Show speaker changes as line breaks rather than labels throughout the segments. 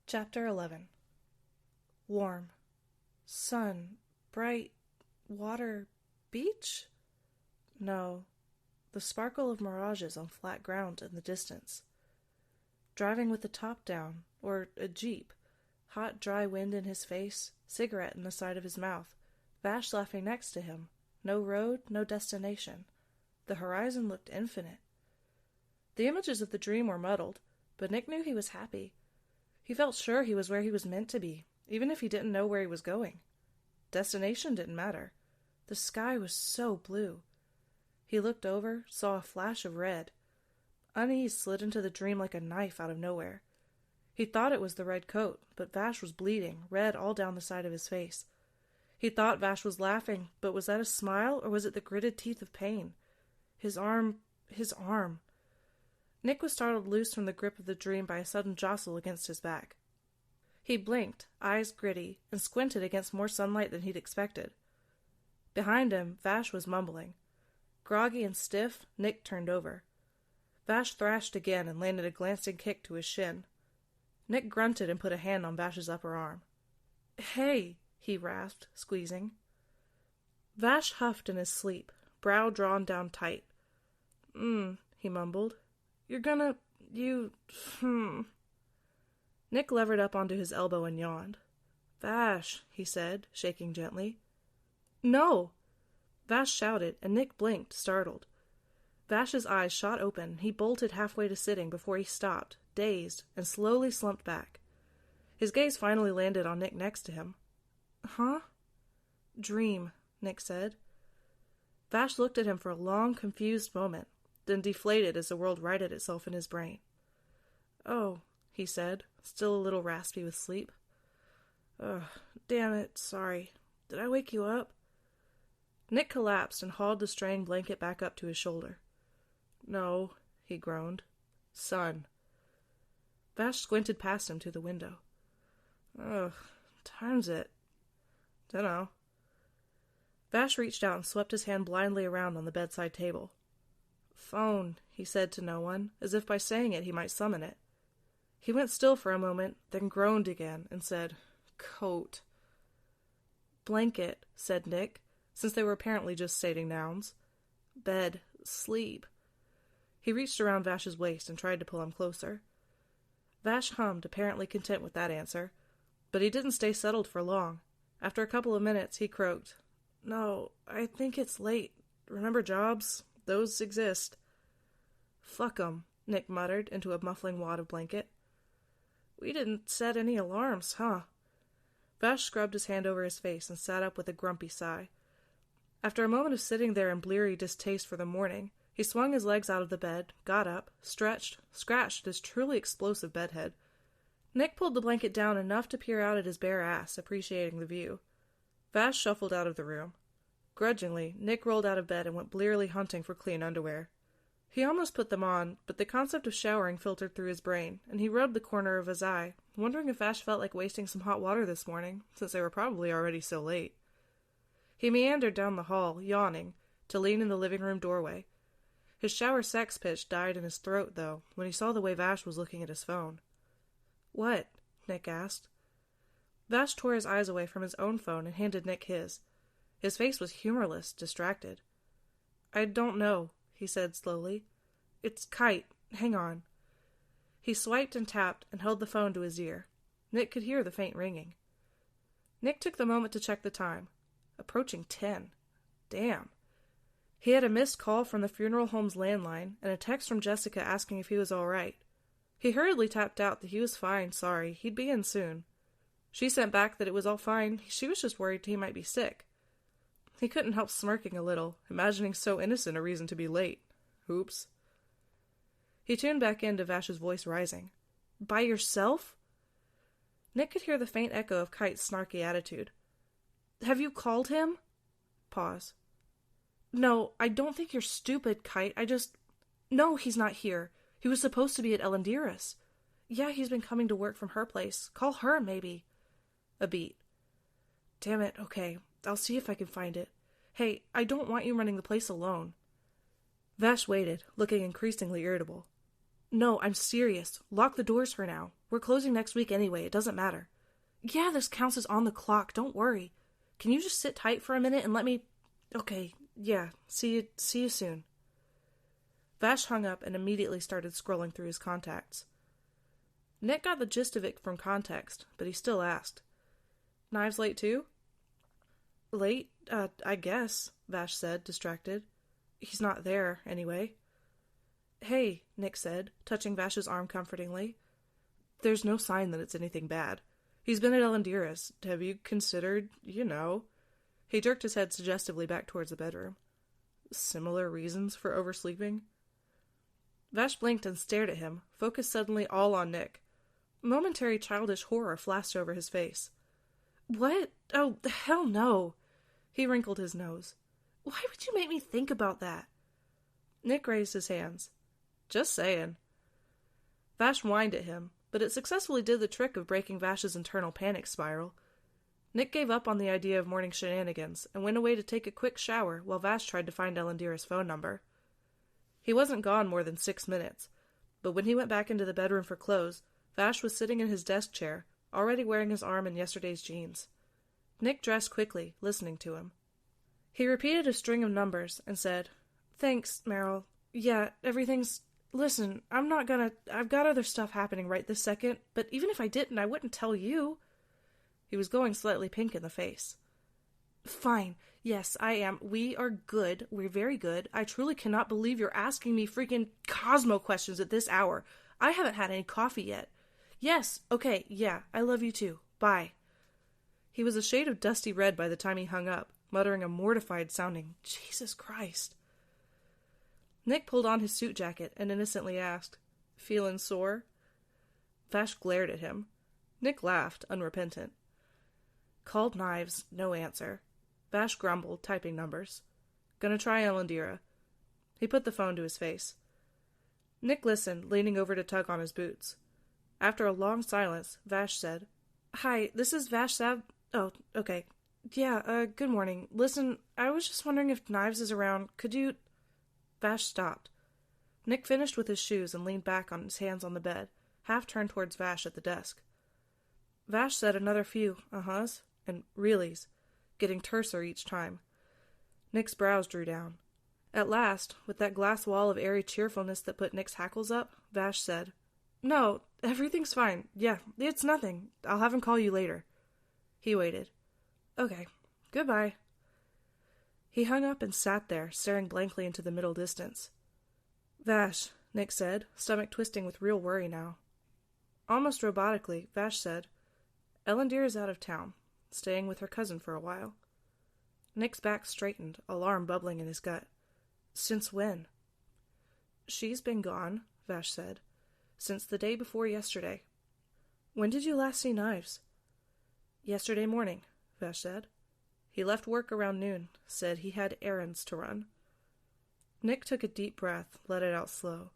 Chapter 11. Warm. Sun. Bright. Water. Beach? No. The sparkle of mirages on flat ground in the distance. Driving with the top down, or a jeep. Hot, dry wind in his face, cigarette in the side of his mouth. Vash laughing next to him. No road, no destination. The horizon looked infinite. The images of the dream were muddled, but Nick knew he was happy. He felt sure he was where he was meant to be, even if he didn't know where he was going. Destination didn't matter. The sky was so blue. He looked over, saw a flash of red. Unease slid into the dream like a knife out of nowhere. He thought it was the red coat, but Vash was bleeding, red all down the side of his face. He thought Vash was laughing, but was that a smile, or was it the gritted teeth of pain? His arm. Nick was startled loose from the grip of the dream by a sudden jostle against his back. He blinked, eyes gritty, and squinted against more sunlight than he'd expected. Behind him, Vash was mumbling. Groggy and stiff, Nick turned over. Vash thrashed again and landed a glancing kick to his shin. Nick grunted and put a hand on Vash's upper arm. "Hey," he rasped, squeezing. Vash huffed in his sleep, brow drawn down tight. He mumbled. "You're gonna... Nick levered up onto his elbow and yawned. "Vash," he said, shaking gently. "No!" Vash shouted, and Nick blinked, startled. Vash's eyes shot open. He bolted halfway to sitting before he stopped, dazed, and slowly slumped back. His gaze finally landed on Nick next to him. "Huh?" "Dream," Nick said. Vash looked at him for a long, confused moment, then deflated as the world righted itself in his brain. "Oh," he said, still a little raspy with sleep. "Ugh, damn it, sorry. Did I wake you up?" Nick collapsed and hauled the straying blanket back up to his shoulder. "No," he groaned. "Sun." Vash squinted past him to the window. "Ugh, time's it?" "Dunno." Vash reached out and swept his hand blindly around on the bedside table. "Phone," he said to no one, as if by saying it he might summon it. He went still for a moment, then groaned again, and said, "Coat." "Blanket," said Nick, since they were apparently just stating nouns. "Bed. Sleep." He reached around Vash's waist and tried to pull him closer. Vash hummed, apparently content with that answer, but he didn't stay settled for long. After a couple of minutes, he croaked, "No, I think it's late. Remember jobs? Those exist." "Fuck 'em," Nick muttered into a muffling wad of blanket. "We didn't set any alarms, huh?" Vash scrubbed his hand over his face and sat up with a grumpy sigh. After a moment of sitting there in bleary distaste for the morning, he swung his legs out of the bed, got up, stretched, scratched his truly explosive bedhead. Nick pulled the blanket down enough to peer out at his bare ass, appreciating the view. Vash shuffled out of the room. Grudgingly, Nick rolled out of bed and went blearily hunting for clean underwear. He almost put them on, but the concept of showering filtered through his brain, and he rubbed the corner of his eye, wondering if Vash felt like wasting some hot water this morning, since they were probably already so late. He meandered down the hall, yawning, to lean in the living room doorway. His shower sex pitch died in his throat, though, when he saw the way Vash was looking at his phone. "What?" Nick asked. Vash tore his eyes away from his own phone and handed Nick his. His face was humorless, distracted. "I don't know," he said slowly. "It's Kite. Hang on." He swiped and tapped and held the phone to his ear. Nick could hear the faint ringing. Nick took the moment to check the time. Approaching 10. Damn. He had a missed call from the funeral home's landline and a text from Jessica asking if he was all right. He hurriedly tapped out that he was fine, sorry, he'd be in soon. She sent back that it was all fine, she was just worried he might be sick. He couldn't help smirking a little, imagining so innocent a reason to be late. Oops. He tuned back in to Vash's voice rising. "By yourself?" Nick could hear the faint echo of Kite's snarky attitude. "Have you called him?" Pause. "No, I don't think you're stupid, Kite. No, he's not here. He was supposed to be at Elendira's. Yeah, he's been coming to work from her place. Call her, maybe." A beat. "Damn it, okay. I'll see if I can find it. Hey, I don't want you running the place alone." Vash waited, looking increasingly irritable. No, I'm serious. Lock the doors for now. We're closing next week anyway. It doesn't matter. Yeah, this counts as on the clock. Don't worry. Can you just sit tight for a minute and let me... Okay, yeah. See you soon. Vash hung up and immediately started scrolling through his contacts. Nick got the gist of it from context, but he still asked. Knives late too? Late? I guess, Vash said, distracted. He's not there, anyway. Hey, Nick said, touching Vash's arm comfortingly. There's no sign that it's anything bad. He's been at Elendira's. Have you considered, He jerked his head suggestively back towards the bedroom. Similar reasons for oversleeping? Vash blinked and stared at him, focused suddenly all on Nick. Momentary childish horror flashed over his face. What? Oh, hell no. He wrinkled his nose. Why would you make me think about that? Nick raised his hands. Just saying. Vash whined at him, but it successfully did the trick of breaking Vash's internal panic spiral. Nick gave up on the idea of morning shenanigans and went away to take a quick shower while Vash tried to find Elendira's phone number. He wasn't gone more than 6 minutes, but when he went back into the bedroom for clothes, Vash was sitting in his desk chair, already wearing his arm in yesterday's jeans. Nick dressed quickly, listening to him. He repeated a string of numbers and said, Thanks, Meryl. Yeah, everything's... Listen, I've got other stuff happening right this second, but even if I didn't, I wouldn't tell you. He was going slightly pink in the face. Fine. Yes, I am. We are good. We're very good. I truly cannot believe you're asking me freaking Cosmo questions at this hour. I haven't had any coffee yet. Yes, okay, yeah, I love you too. Bye. He was a shade of dusty red by the time he hung up, muttering a mortified-sounding, Jesus Christ. Nick pulled on his suit jacket and innocently asked, Feelin' sore? Vash glared at him. Nick laughed, unrepentant. Called Knives, no answer. Vash grumbled, typing numbers. Gonna try Elendira. He put the phone to his face. Nick listened, leaning over to tug on his boots. After a long silence, Vash said, Hi, this is Vash Sav... Oh, okay. Yeah, good morning. Listen, I was just wondering if Knives is around. Could you... Vash stopped. Nick finished with his shoes and leaned back on his hands on the bed, half turned towards Vash at the desk. Vash said another few uh-huhs and reallys, getting terser each time. Nick's brows drew down. At last, with that glass wall of airy cheerfulness that put Nick's hackles up, Vash said, No, everything's fine. Yeah, it's nothing. I'll have him call you later. He waited. Okay. Goodbye. He hung up and sat there, staring blankly into the middle distance. Vash, Nick said, stomach twisting with real worry now. Almost robotically, Vash said, Elendira's out of town, staying with her cousin for a while. Nick's back straightened, alarm bubbling in his gut. Since when? She's been gone, Vash said. Since the day before yesterday. When did you last see Knives? Yesterday morning, Vash said. He left work around noon, said he had errands to run. Nick took a deep breath, let it out slow.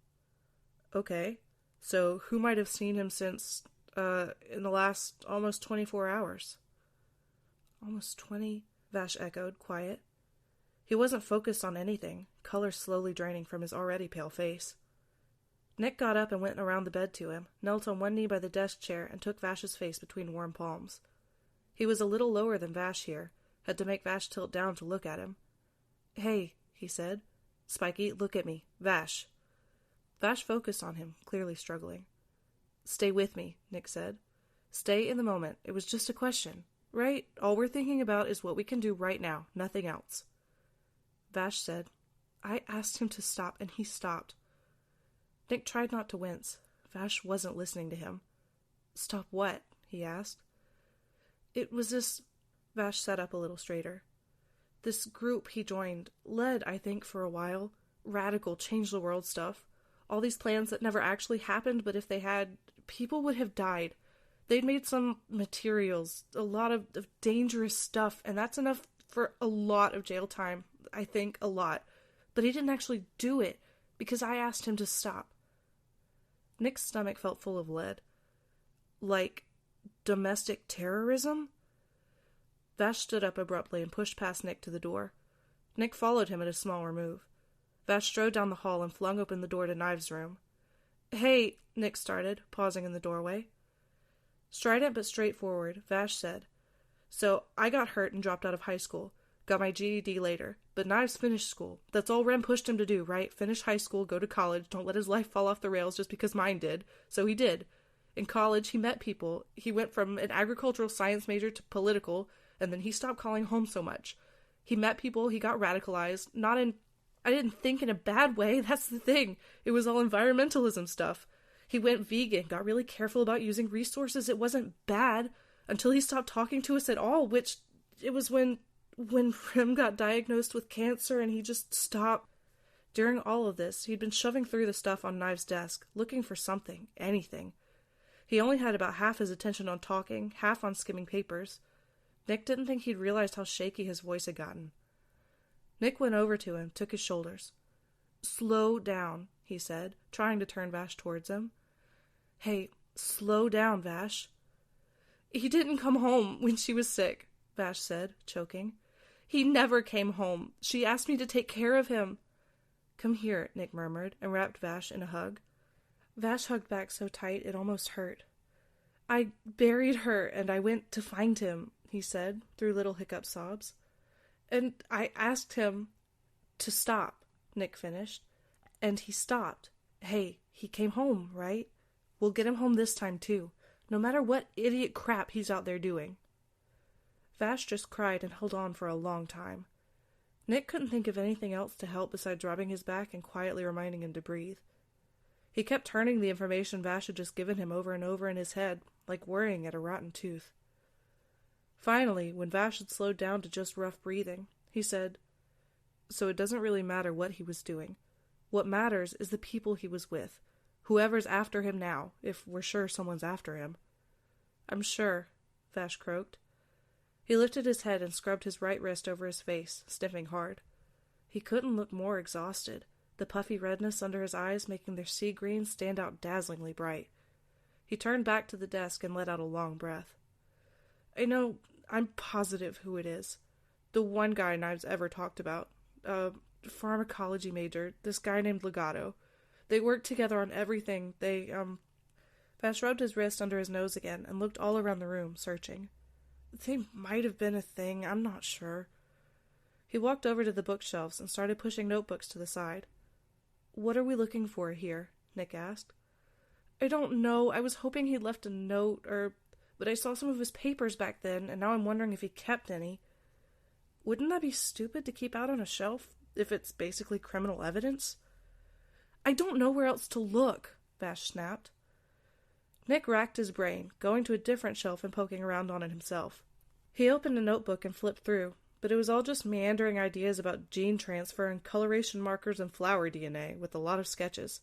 Okay, so who might have seen him since, in the last almost 24 hours? Almost 20, Vash echoed, quiet. He wasn't focused on anything, color slowly draining from his already pale face. Nick got up and went around the bed to him, knelt on one knee by the desk chair, and took Vash's face between warm palms. He was a little lower than Vash here, had to make Vash tilt down to look at him. Hey, he said. Spiky, look at me. Vash. Vash focused on him, clearly struggling. Stay with me, Nick said. Stay in the moment. It was just a question, right? All we're thinking about is what we can do right now, nothing else. Vash said, I asked him to stop, and he stopped. Nick tried not to wince. Vash wasn't listening to him. Stop what? He asked. It was this... Vash sat up a little straighter. This group he joined, led, I think, for a while. Radical, change-the-world stuff. All these plans that never actually happened, but if they had, people would have died. They'd made some materials, a lot of dangerous stuff, and that's enough for a lot of jail time. I think, a lot. But he didn't actually do it, because I asked him to stop. Nick's stomach felt full of lead. Like, domestic terrorism? Vash stood up abruptly and pushed past Nick to the door. Nick followed him at a smaller move. Vash strode down the hall and flung open the door to Knives' room. Hey, Nick started, pausing in the doorway. Strident but straightforward, Vash said, So, I got hurt and dropped out of high school. Got my GED later. But Knives finished school. That's all Rem pushed him to do, right? Finish high school, go to college, don't let his life fall off the rails just because mine did. So he did. In college, he met people. He went from an agricultural science major to political, and then he stopped calling home so much. He met people, he got radicalized, I didn't think in a bad way, that's the thing. It was all environmentalism stuff. He went vegan, got really careful about using resources. It wasn't bad until he stopped talking to us at all, which it was when Rem got diagnosed with cancer and he just stopped. During all of this, he'd been shoving through the stuff on Knives' desk, looking for something, anything. He only had about half his attention on talking, half on skimming papers. Nick didn't think he'd realized how shaky his voice had gotten. Nick went over to him, took his shoulders. Slow down, he said, trying to turn Vash towards him. Hey, slow down, Vash. He didn't come home when she was sick, Vash said, choking. He never came home. She asked me to take care of him. Come here, Nick murmured, and wrapped Vash in a hug. Vash hugged back so tight it almost hurt. I buried her, and I went to find him, he said, through little hiccup sobs. And I asked him to stop, Nick finished. And he stopped. Hey, he came home, right? We'll get him home this time, too, no matter what idiot crap he's out there doing. Vash just cried and held on for a long time. Nick couldn't think of anything else to help besides rubbing his back and quietly reminding him to breathe. He kept turning the information Vash had just given him over and over in his head, like worrying at a rotten tooth. Finally, when Vash had slowed down to just rough breathing, he said, So it doesn't really matter what he was doing. What matters is the people he was with. Whoever's after him now, if we're sure someone's after him. I'm sure, Vash croaked. He lifted his head and scrubbed his right wrist over his face, sniffing hard. He couldn't look more exhausted, the puffy redness under his eyes making their sea green stand out dazzlingly bright. He turned back to the desk and let out a long breath. I know, I'm positive who it is. The one guy Knives ever talked about. Pharmacology major, this guy named Legato. They worked together on everything. Vash rubbed his wrist under his nose again and looked all around the room, searching. They might have been a thing, I'm not sure. He walked over to the bookshelves and started pushing notebooks to the side. What are we looking for here? Nick asked. I don't know. I was hoping he'd left a note, but I saw some of his papers back then, and now I'm wondering if he kept any. Wouldn't that be stupid to keep out on a shelf, if it's basically criminal evidence? I don't know where else to look, Vash snapped. Nick racked his brain, going to a different shelf and poking around on it himself. He opened a notebook and flipped through, but it was all just meandering ideas about gene transfer and coloration markers and flower DNA, with a lot of sketches.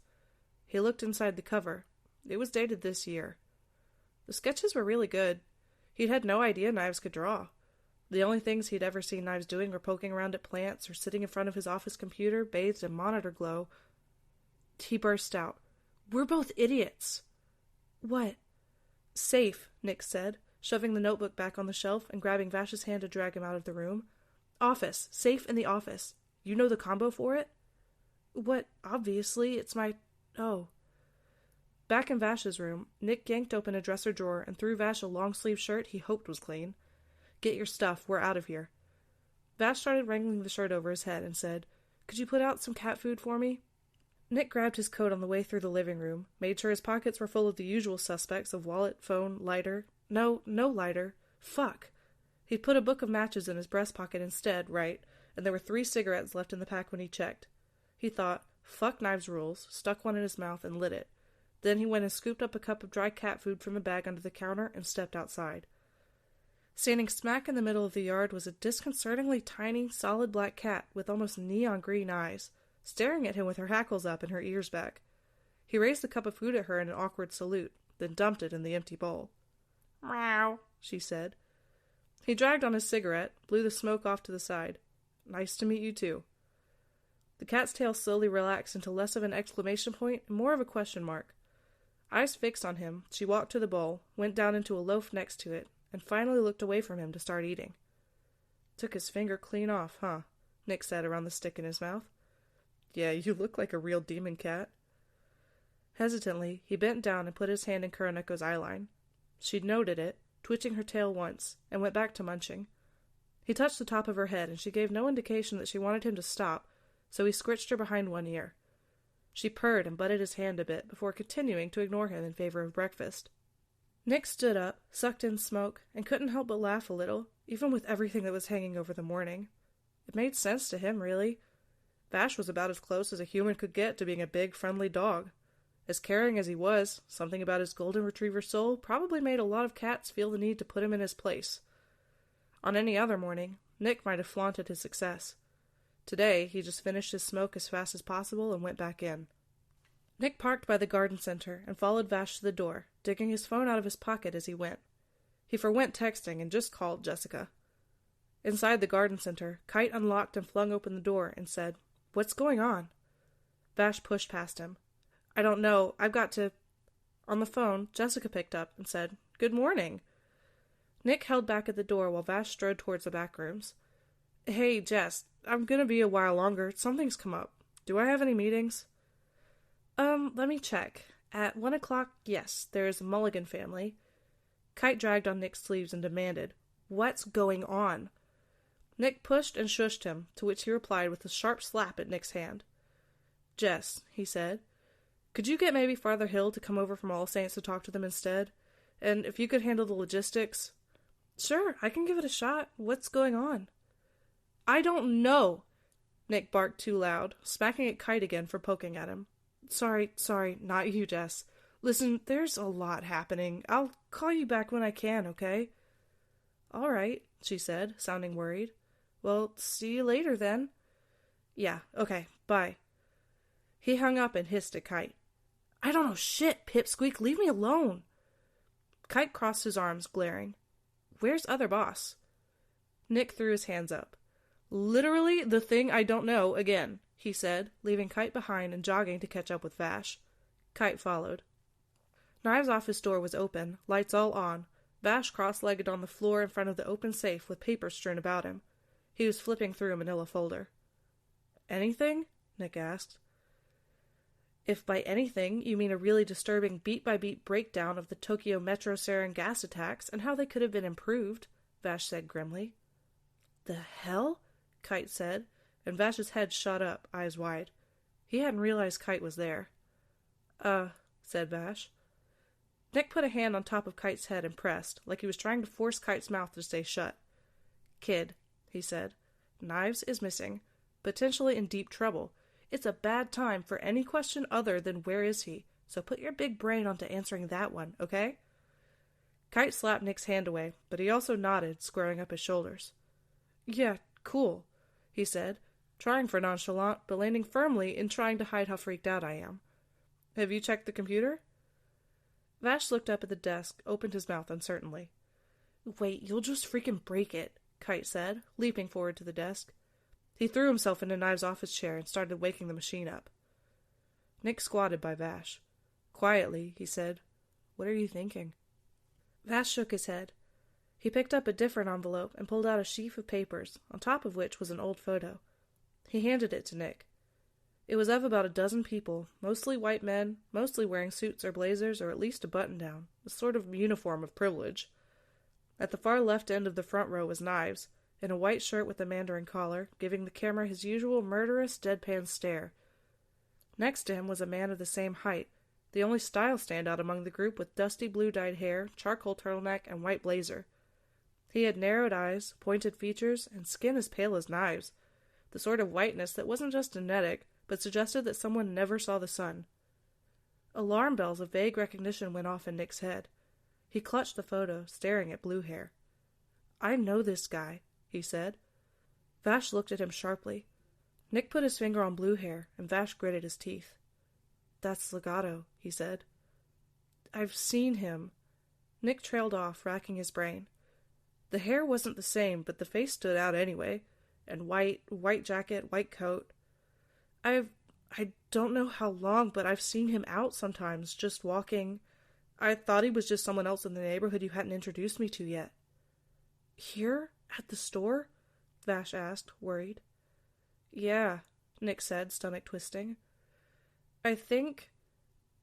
He looked inside the cover. It was dated this year. The sketches were really good. He'd had no idea Knives could draw. The only things he'd ever seen Knives doing were poking around at plants or sitting in front of his office computer, bathed in monitor glow. He burst out. We're both idiots. What? Safe, Nick said, shoving the notebook back on the shelf and grabbing Vash's hand to drag him out of the room. Office. Safe in the office. You know the combo for it? What? Obviously. It's my... Oh. Back in Vash's room, Nick yanked open a dresser drawer and threw Vash a long-sleeved shirt he hoped was clean. Get your stuff. We're out of here. Vash started wrangling the shirt over his head and said, Could you put out some cat food for me? Nick grabbed his coat on the way through the living room, made sure his pockets were full of the usual suspects of wallet, phone, lighter. No lighter. Fuck. He'd put a book of matches in his breast pocket instead, right, and there were 3 cigarettes left in the pack when he checked. He thought, fuck Knives' rules, stuck one in his mouth and lit it. Then he went and scooped up a cup of dry cat food from a bag under the counter and stepped outside. Standing smack in the middle of the yard was a disconcertingly tiny, solid black cat with almost neon green eyes, staring at him with her hackles up and her ears back. He raised the cup of food at her in an awkward salute, then dumped it in the empty bowl. Meow, she said. He dragged on his cigarette, blew the smoke off to the side. Nice to meet you, too. The cat's tail slowly relaxed into less of an exclamation point and more of a question mark. Eyes fixed on him, she walked to the bowl, went down into a loaf next to it, and finally looked away from him to start eating. Took his finger clean off, huh? Nick said around the stick in his mouth. Yeah, you look like a real demon cat. Hesitantly, he bent down and put his hand in Kuroneko's eyeline. She'd noted it, twitching her tail once, and went back to munching. He touched the top of her head, and she gave no indication that she wanted him to stop, so he scritched her behind one ear. She purred and butted his hand a bit before continuing to ignore him in favor of breakfast. Nick stood up, sucked in smoke, and couldn't help but laugh a little, even with everything that was hanging over the morning. It made sense to him, really. Vash was about as close as a human could get to being a big, friendly dog. As caring as he was, something about his golden retriever soul probably made a lot of cats feel the need to put him in his place. On any other morning, Nick might have flaunted his success. Today, he just finished his smoke as fast as possible and went back in. Nick parked by the garden center and followed Vash to the door, digging his phone out of his pocket as he went. He forwent texting and just called Jessica. Inside the garden center, Kite unlocked and flung open the door and said, "What's going on?" Vash pushed past him. "I don't know. I've got to—" On the phone, Jessica picked up and said, "Good morning." Nick held back at the door while Vash strode towards the back rooms. "Hey, Jess, I'm gonna be a while longer. Something's come up. Do I have any meetings?" Let me check. At 1 o'clock, yes, there's a Mulligan family." Kite dragged on Nick's sleeves and demanded, "What's going on?" Nick pushed and shushed him, to which he replied with a sharp slap at Nick's hand. "Jess," he said, "could you get maybe Farther Hill to come over from All Saints to talk to them instead? And if you could handle the logistics—" "Sure, I can give it a shot. What's going on?" "I don't know!" Nick barked too loud, smacking at Kite again for poking at him. Sorry, not you, Jess. Listen, there's a lot happening. I'll call you back when I can, okay?" "All right," she said, sounding worried. "Well, see you later, then." "Yeah, okay, bye." He hung up and hissed at Kite. "I don't know shit, Pipsqueak, leave me alone." Kite crossed his arms, glaring. "Where's other boss?" Nick threw his hands up. "Literally the thing I don't know, again," he said, leaving Kite behind and jogging to catch up with Vash. Kite followed. Knives' office door was open, lights all on, Vash cross-legged on the floor in front of the open safe with papers strewn about him. He was flipping through a manila folder. "Anything?" Nick asked. "If by anything you mean a really disturbing beat-by-beat breakdown of the Tokyo Metro sarin gas attacks and how they could have been improved," Vash said grimly. "The hell?" Kite said, and Vash's head shot up, eyes wide. He hadn't realized Kite was there. Said Vash. Nick put a hand on top of Kite's head and pressed, like he was trying to force Kite's mouth to stay shut. "Kid," he said, "Knives is missing. Potentially in deep trouble. It's a bad time for any question other than where is he, so put your big brain onto answering that one, okay?" Kite slapped Nick's hand away, but he also nodded, squaring up his shoulders. "Yeah, cool," he said, trying for nonchalant, but landing firmly in trying to hide how freaked out I am. "Have you checked the computer?" Vash looked up at the desk, opened his mouth uncertainly. "Wait, you'll just freaking break it," Kite said, leaping forward to the desk. He threw himself into Knives' office chair and started waking the machine up. Nick squatted by Vash. Quietly, he said, "What are you thinking?" Vash shook his head. He picked up a different envelope and pulled out a sheaf of papers, on top of which was an old photo. He handed it to Nick. It was of about a dozen people, mostly white men, mostly wearing suits or blazers or at least a button-down, a sort of uniform of privilege. At the far left end of the front row was Knives, in a white shirt with a mandarin collar, giving the camera his usual murderous, deadpan stare. Next to him was a man of the same height, the only style standout among the group with dusty blue-dyed hair, charcoal turtleneck, and white blazer. He had narrowed eyes, pointed features, and skin as pale as Knives, the sort of whiteness that wasn't just genetic, but suggested that someone never saw the sun. Alarm bells of vague recognition went off in Nick's head. He clutched the photo, staring at Blue Hair. "I know this guy," he said. Vash looked at him sharply. Nick put his finger on Blue Hair, and Vash gritted his teeth. "That's Legato," he said. "I've seen him." Nick trailed off, racking his brain. The hair wasn't the same, but the face stood out anyway. And white jacket, white coat. I don't know how long, but I've seen him out sometimes, just walking. I thought he was just someone else in the neighborhood you hadn't introduced me to yet." "Here? At the store?" Vash asked, worried. "Yeah," Nick said, stomach twisting. I think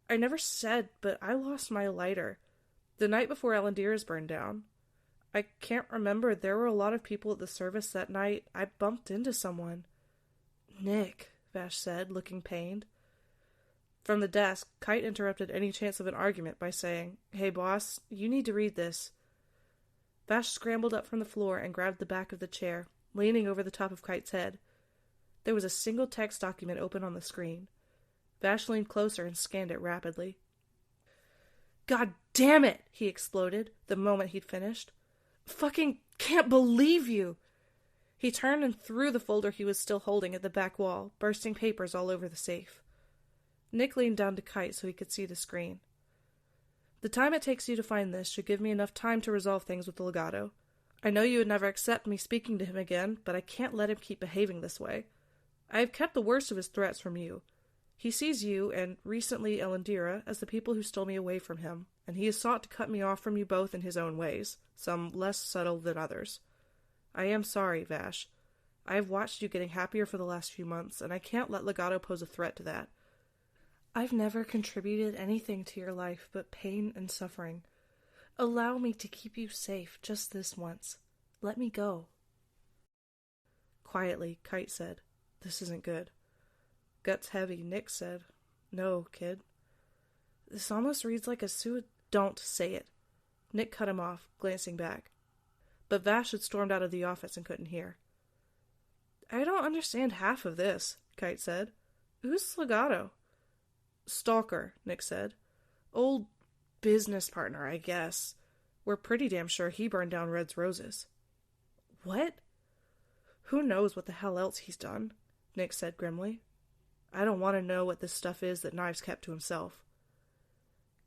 I never said, but I lost my lighter. The night before Elendira's burned down. I can't remember. There were a lot of people at the service that night. I bumped into someone. Nick, Vash said, looking pained. From the desk, Kite interrupted any chance of an argument by saying, "Hey, boss, you need to read this." Vash scrambled up from the floor and grabbed the back of the chair, leaning over the top of Kite's head. There was a single text document open on the screen. Vash leaned closer and scanned it rapidly. "God damn it!" he exploded the moment he'd finished. "Fucking can't believe you!" He turned and threw the folder he was still holding at the back wall, bursting papers all over the safe. Nick leaned down to Kite so he could see the screen. "The time it takes you to find this should give me enough time to resolve things with the legato. I know you would never accept me speaking to him again, but I can't let him keep behaving this way. I have kept the worst of his threats from you. He sees you, and recently Elendira, as the people who stole me away from him, and he has sought to cut me off from you both in his own ways, some less subtle than others. I am sorry, Vash. I have watched you getting happier for the last few months, and I can't let legato pose a threat to that. I've never contributed anything to your life but pain and suffering. Allow me to keep you safe just this once. Let me go." Quietly, Kite said, "This isn't good." Guts heavy, Nick said, "No, kid. This almost reads like a Don't say it." Nick cut him off, glancing back. But Vash had stormed out of the office and couldn't hear. "I don't understand half of this," Kite said. "Who's legato?" "Stalker," Nick said. "Old business partner, I guess. We're pretty damn sure he burned down Red's roses." "What?" "Who knows what the hell else he's done," Nick said grimly. "I don't want to know what this stuff is that Knives kept to himself."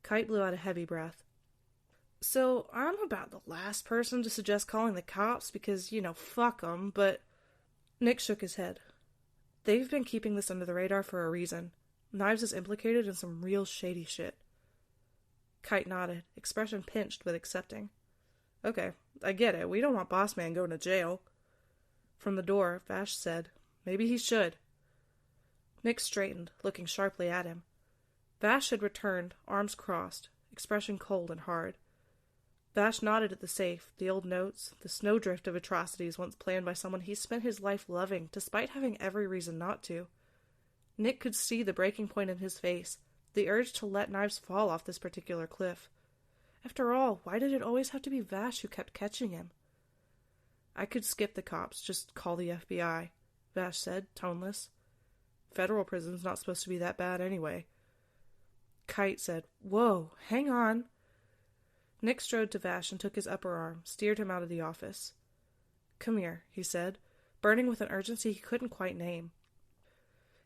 Kite blew out a heavy breath. "So, I'm about the last person to suggest calling the cops because, fuck 'em, but..." Nick shook his head. "They've been keeping this under the radar for a reason. Knives is implicated in some real shady shit." Kite nodded, expression pinched but accepting. "Okay, I get it. We don't want Boss Man going to jail." From the door, Vash said, "Maybe he should." Nick straightened, looking sharply at him. Vash had returned, arms crossed, expression cold and hard. Vash nodded at the safe, the old notes, the snowdrift of atrocities once planned by someone he spent his life loving, despite having every reason not to. Nick could see the breaking point in his face, the urge to let Knives fall off this particular cliff. After all, why did it always have to be Vash who kept catching him? "I could skip the cops, just call the FBI," Vash said, toneless. "Federal prison's not supposed to be that bad anyway." Kite said, "Whoa, hang on." Nick strode to Vash and took his upper arm, steered him out of the office. "Come here," he said, burning with an urgency he couldn't quite name.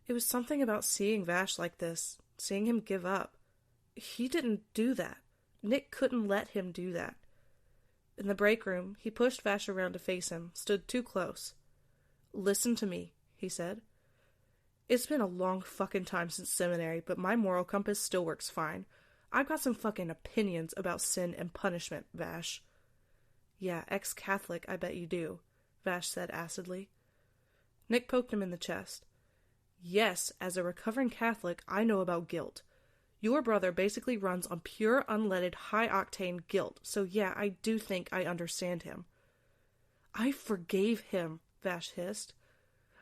It was something about seeing Vash like this, seeing him give up. He didn't do that. Nick couldn't let him do that. In the break room, he pushed Vash around to face him, stood too close. "Listen to me," he said. "It's been a long fucking time since seminary, but my moral compass still works fine. I've got some fucking opinions about sin and punishment, Vash." "Yeah, ex-Catholic, I bet you do," Vash said acidly. Nick poked him in the chest. "Yes, as a recovering Catholic, I know about guilt. Your brother basically runs on pure, unleaded, high-octane guilt, so yeah, I do think I understand him." "I forgave him," Vash hissed.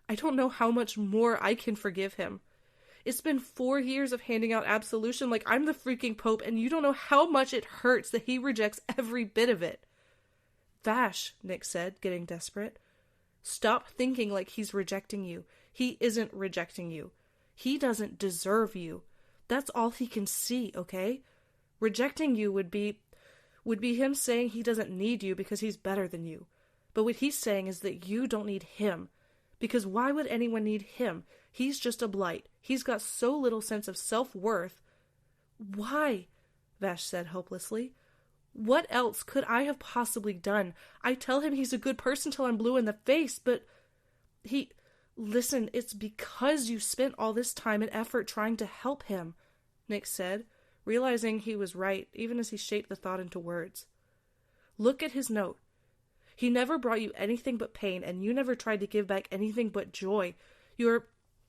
"I don't know how much more I can forgive him. It's been 4 years of handing out absolution like I'm the freaking Pope, and you don't know how much it hurts that he rejects every bit of it." "Vash," Nick said, getting desperate. "Stop thinking like he's rejecting you. He isn't rejecting you. He doesn't deserve you. That's all he can see, okay? Rejecting you would be him saying he doesn't need you because he's better than you. But what he's saying is that you don't need him. Because why would anyone need him? He's just a blight. He's got so little sense of self-worth." "Why?" Vash said hopelessly. "What else could I have possibly done? I tell him he's a good person till I'm blue in the face, but Listen, it's because you spent all this time and effort trying to help him," Nick said, realizing he was right, even as he shaped the thought into words. "Look at his note. He never brought you anything but pain, and you never tried to give back anything but joy.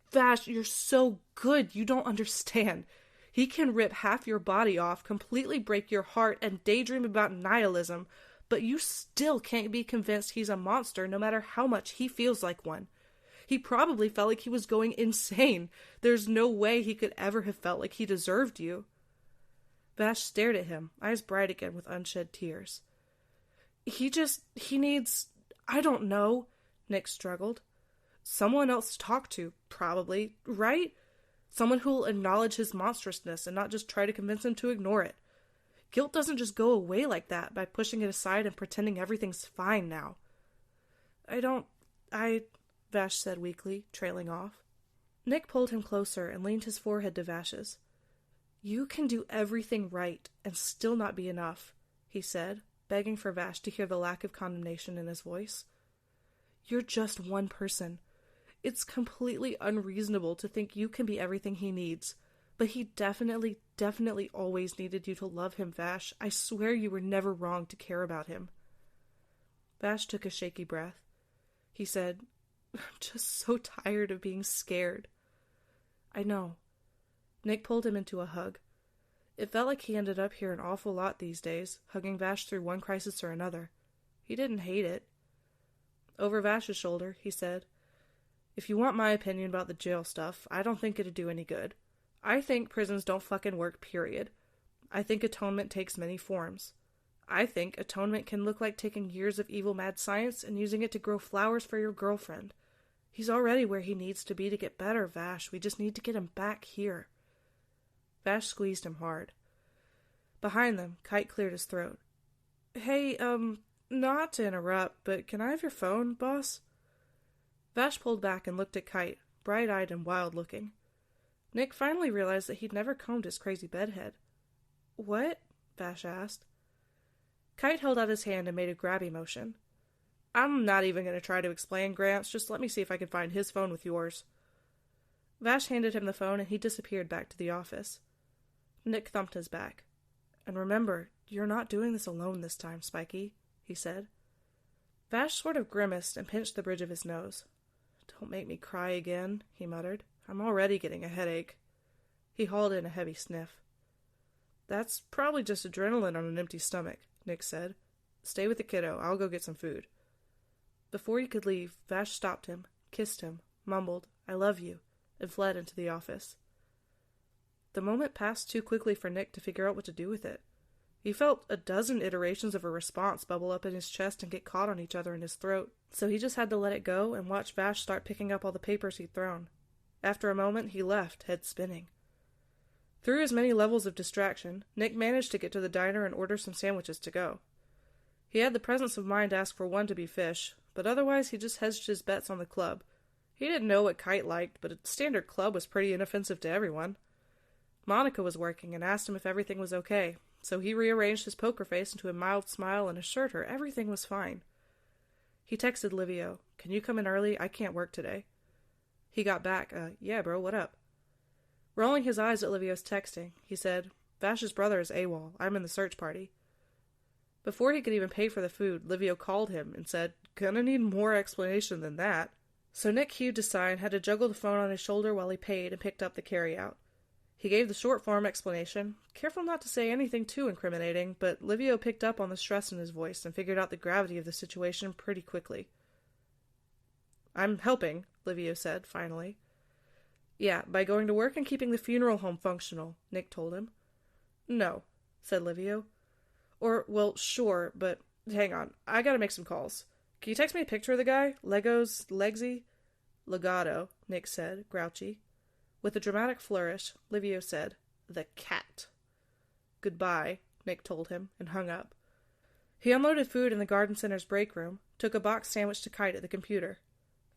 Vash, you're so good, you don't understand. He can rip half your body off, completely break your heart, and daydream about nihilism, but you still can't be convinced he's a monster no matter how much he feels like one. He probably felt like he was going insane. There's no way he could ever have felt like he deserved you. Vash stared at him, eyes bright again with unshed tears. He needs, I don't know, Nick struggled. Someone else to talk to, probably, right? Someone who'll acknowledge his monstrousness and not just try to convince him to ignore it. Guilt doesn't just go away like that by pushing it aside and pretending everything's fine now. Vash said weakly, trailing off. Nick pulled him closer and leaned his forehead to Vash's. You can do everything right and still not be enough, he said, begging for Vash to hear the lack of condemnation in his voice. You're just one person. It's completely unreasonable to think you can be everything he needs. But he definitely always needed you to love him, Vash. I swear you were never wrong to care about him. Vash took a shaky breath. He said, I'm just so tired of being scared. I know. Nick pulled him into a hug. It felt like he ended up here an awful lot these days, hugging Vash through one crisis or another. He didn't hate it. Over Vash's shoulder, he said, If you want my opinion about the jail stuff, I don't think it'd do any good. I think prisons don't fucking work, period. I think atonement takes many forms. I think atonement can look like taking years of evil mad science and using it to grow flowers for your girlfriend. He's already where he needs to be to get better, Vash. We just need to get him back here. Vash squeezed him hard. Behind them, Kite cleared his throat. Hey, not to interrupt, but can I have your phone, boss? Vash pulled back and looked at Kite, bright-eyed and wild-looking. Nick finally realized that he'd never combed his crazy bedhead. What? Vash asked. Kite held out his hand and made a grabby motion. I'm not even going to try to explain, Gramps. Just let me see if I can find his phone with yours. Vash handed him the phone and he disappeared back to the office. Nick thumped his back. And remember, you're not doing this alone this time, Spiky, he said. Vash sort of grimaced and pinched the bridge of his nose. Don't make me cry again, he muttered. I'm already getting a headache. He hauled in a heavy sniff. That's probably just adrenaline on an empty stomach, Nick said. Stay with the kiddo. I'll go get some food. Before he could leave, Vash stopped him, kissed him, mumbled, I love you, and fled into the office. The moment passed too quickly for Nick to figure out what to do with it. He felt a dozen iterations of a response bubble up in his chest and get caught on each other in his throat, so he just had to let it go and watch Vash start picking up all the papers he'd thrown. After a moment, he left, head spinning. Through his many levels of distraction, Nick managed to get to the diner and order some sandwiches to go. He had the presence of mind to ask for one to be fish, but otherwise he just hedged his bets on the club. He didn't know what Kite liked, but a standard club was pretty inoffensive to everyone. Monica was working and asked him if everything was okay, so he rearranged his poker face into a mild smile and assured her everything was fine. He texted Livio, Can you come in early? I can't work today. He got back, Yeah, bro, what up? Rolling his eyes at Livio's texting, he said, Vash's brother is AWOL. I'm in the search party. Before he could even pay for the food, Livio called him and said, Gonna need more explanation than that. So Nick heaved a sigh and had to juggle the phone on his shoulder while he paid and picked up the carryout. He gave the short-form explanation, careful not to say anything too incriminating, but Livio picked up on the stress in his voice and figured out the gravity of the situation pretty quickly. I'm helping, Livio said, finally. Yeah, by going to work and keeping the funeral home functional, Nick told him. No, said Livio. Or, well, sure, but hang on, I gotta make some calls. Can you text me a picture of the guy? Legsy? Legato, Nick said, grouchy. With a dramatic flourish, Livio said, The cat. Goodbye, Nick told him, and hung up. He unloaded food in the garden center's break room, took a box sandwich to Kite at the computer.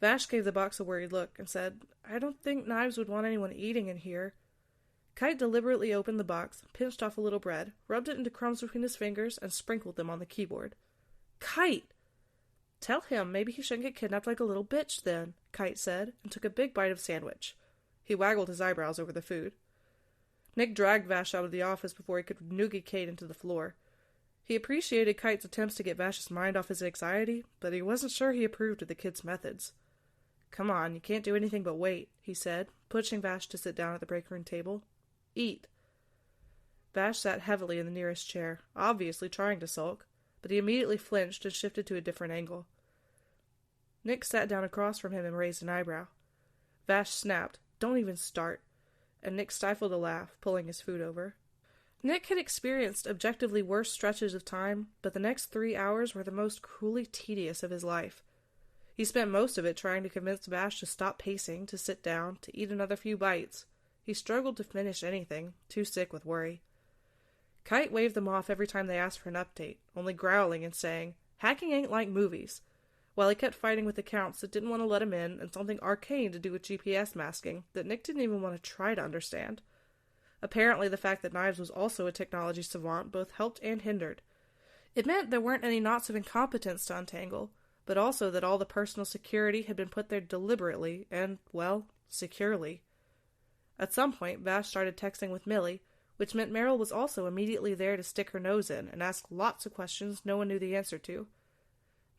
Vash gave the box a worried look and said, I don't think Knives would want anyone eating in here. Kite deliberately opened the box, pinched off a little bread, rubbed it into crumbs between his fingers, and sprinkled them on the keyboard. Kite! Tell him maybe he shouldn't get kidnapped like a little bitch then, Kite said, and took a big bite of sandwich. He waggled his eyebrows over the food. Nick dragged Vash out of the office before he could noogie Kate into the floor. He appreciated Kite's attempts to get Vash's mind off his anxiety, but he wasn't sure he approved of the kid's methods. Come on, you can't do anything but wait, he said, pushing Vash to sit down at the break room table. Eat. Vash sat heavily in the nearest chair, obviously trying to sulk, but he immediately flinched and shifted to a different angle. Nick sat down across from him and raised an eyebrow. Vash snapped, "Don't even start," and Nick stifled a laugh, pulling his food over. Nick had experienced objectively worse stretches of time, but the next 3 hours were the most cruelly tedious of his life. He spent most of it trying to convince Vash to stop pacing, to sit down, to eat another few bites. He struggled to finish anything, too sick with worry. Kite waved them off every time they asked for an update, only growling and saying, "Hacking ain't like movies," while he kept fighting with accounts that didn't want to let him in and something arcane to do with GPS masking that Nick didn't even want to try to understand. Apparently the fact that Knives was also a technology savant both helped and hindered. It meant there weren't any knots of incompetence to untangle, but also that all the personal security had been put there deliberately and, well, securely. At some point, Vash started texting with Millie, which meant Meryl was also immediately there to stick her nose in and ask lots of questions no one knew the answer to.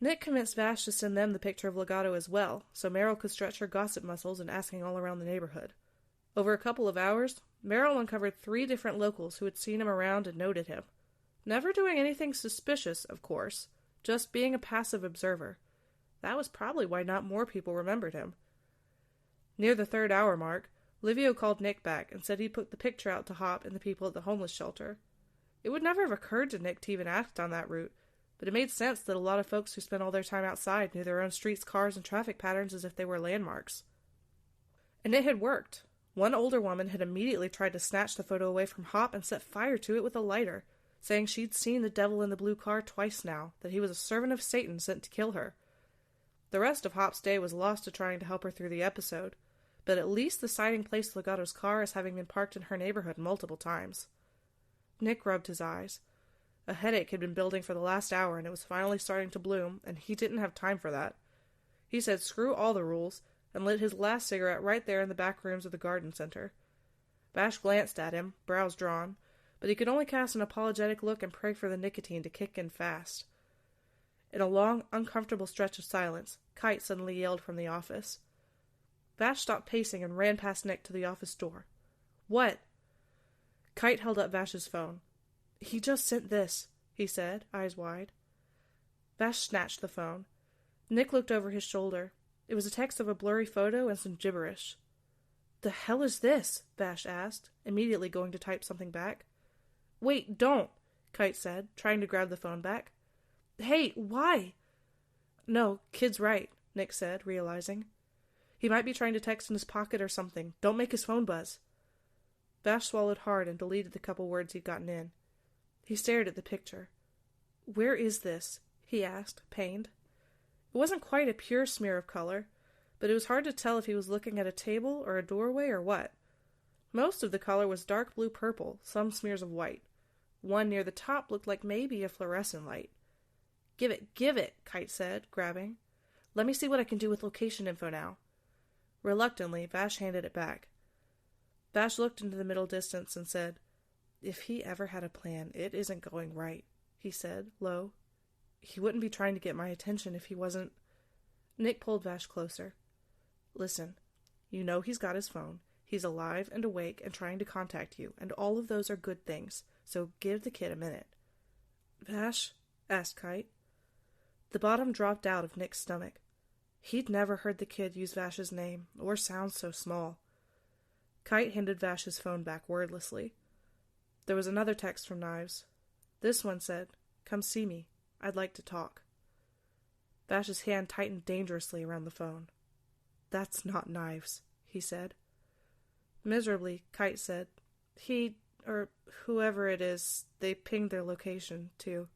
Nick convinced Vash to send them the picture of Legato as well, so Meryl could stretch her gossip muscles in asking all around the neighborhood. Over a couple of hours, Meryl uncovered 3 different locals who had seen him around and noted him. Never doing anything suspicious, of course, just being a passive observer. That was probably why not more people remembered him. Near the 3rd hour mark, Livio called Nick back and said he'd put the picture out to Hop and the people at the homeless shelter. It would never have occurred to Nick to even act on that route, but it made sense that a lot of folks who spent all their time outside knew their own streets, cars, and traffic patterns as if they were landmarks. And it had worked. One older woman had immediately tried to snatch the photo away from Hop and set fire to it with a lighter, saying she'd seen the devil in the blue car twice now, that he was a servant of Satan sent to kill her. The rest of Hop's day was lost to trying to help her through the episode, but at least the sighting placed Legato's car as having been parked in her neighborhood multiple times. Nick rubbed his eyes. A headache had been building for the last hour, and it was finally starting to bloom, and he didn't have time for that. He said screw all the rules, and lit his last cigarette right there in the back rooms of the garden center. Vash glanced at him, brows drawn, but he could only cast an apologetic look and pray for the nicotine to kick in fast. In a long, uncomfortable stretch of silence, Kite suddenly yelled from the office. Vash stopped pacing and ran past Nick to the office door. "What?" Kite held up Vash's phone. "He just sent this," he said, eyes wide. Vash snatched the phone. Nick looked over his shoulder. It was a text of a blurry photo and some gibberish. "The hell is this?" Vash asked, immediately going to type something back. "Wait, don't," Kite said, trying to grab the phone back. "Hey, why?" "No, kid's right," Nick said, realizing. "He might be trying to text in his pocket or something. Don't make his phone buzz." Vash swallowed hard and deleted the couple words he'd gotten in. He stared at the picture. "Where is this?" he asked, pained. It wasn't quite a pure smear of color, but it was hard to tell if he was looking at a table or a doorway or what. Most of the color was dark blue-purple, some smears of white. One near the top looked like maybe a fluorescent light. Give it," Kite said, grabbing. "Let me see what I can do with location info now." Reluctantly, Vash handed it back. Vash looked into the middle distance and said, "If he ever had a plan, it isn't going right," he said, low. "He wouldn't be trying to get my attention if he wasn't—" Nick pulled Vash closer. "Listen, you know he's got his phone. He's alive and awake and trying to contact you, and all of those are good things, so give the kid a minute." "Vash?" asked Kite. The bottom dropped out of Nick's stomach. He'd never heard the kid use Vash's name, or sound so small. Kite handed Vash's phone back wordlessly. There was another text from Knives. This one said, "Come see me. I'd like to talk." Vash's hand tightened dangerously around the phone. "That's not Knives," he said. Miserably, Kite said, whoever it is, they pinged their location, too.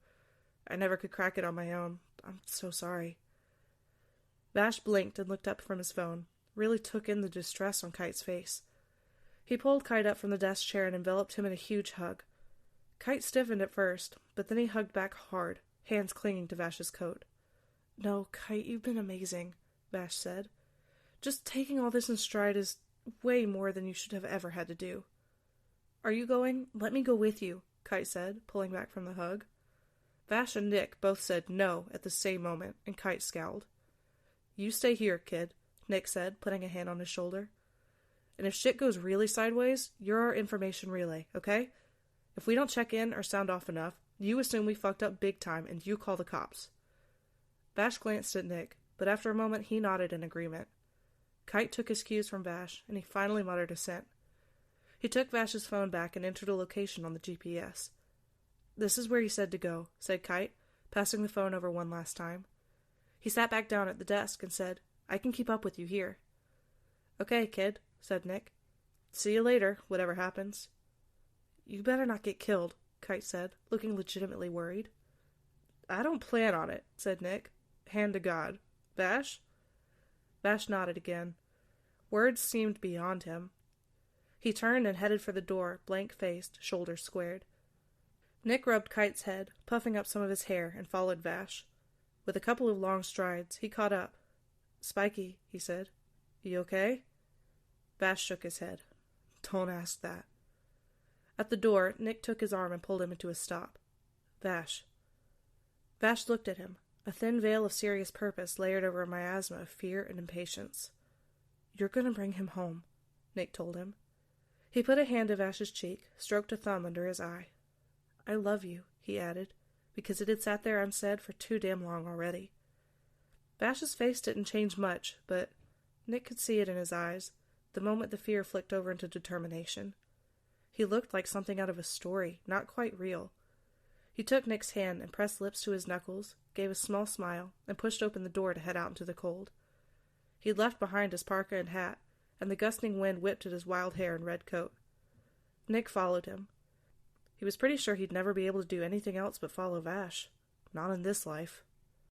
I never could crack it on my own. I'm so sorry." Vash blinked and looked up from his phone, really took in the distress on Kite's face. He pulled Kite up from the desk chair and enveloped him in a huge hug. Kite stiffened at first, but then he hugged back hard, hands clinging to Vash's coat. "No, Kite, you've been amazing," Vash said. "Just taking all this in stride is way more than you should have ever had to do." "Are you going? Let me go with you," Kite said, pulling back from the hug. Vash and Nick both said no at the same moment, and Kite scowled. "You stay here, kid," Nick said, putting a hand on his shoulder. "And if shit goes really sideways, you're our information relay, okay? If we don't check in or sound off enough, you assume we fucked up big time and you call the cops. Vash glanced at Nick, but after a moment he nodded in agreement. Kite took his cues from Vash, and he finally muttered assent. He took Vash's phone back and entered a location on the GPS. "This is where he said to go," said Kite, passing the phone over one last time. He sat back down at the desk and said, "I can keep up with you here." "Okay, kid," said Nick. "See you later, whatever happens." "You better not get killed," Kite said, looking legitimately worried. "I don't plan on it," said Nick. "Hand to God. Vash?" Vash nodded again. Words seemed beyond him. He turned and headed for the door, blank-faced, shoulders squared. Nick rubbed Kite's head, puffing up some of his hair, and followed Vash. With a couple of long strides, he caught up. "Spiky," he said. "You okay?" Vash shook his head. "Don't ask that." At the door, Nick took his arm and pulled him into a stop. "Vash." Vash looked at him, a thin veil of serious purpose layered over a miasma of fear and impatience. "You're going to bring him home," Nick told him. He put a hand to Vash's cheek, stroked a thumb under his eye. "I love you," he added, because it had sat there unsaid for too damn long already. Vash's face didn't change much, but Nick could see it in his eyes, the moment the fear flicked over into determination. He looked like something out of a story, not quite real. He took Nick's hand and pressed lips to his knuckles, gave a small smile, and pushed open the door to head out into the cold. He'd left behind his parka and hat, and the gusting wind whipped at his wild hair and red coat. Nick followed him. He was pretty sure he'd never be able to do anything else but follow Vash. Not in this life.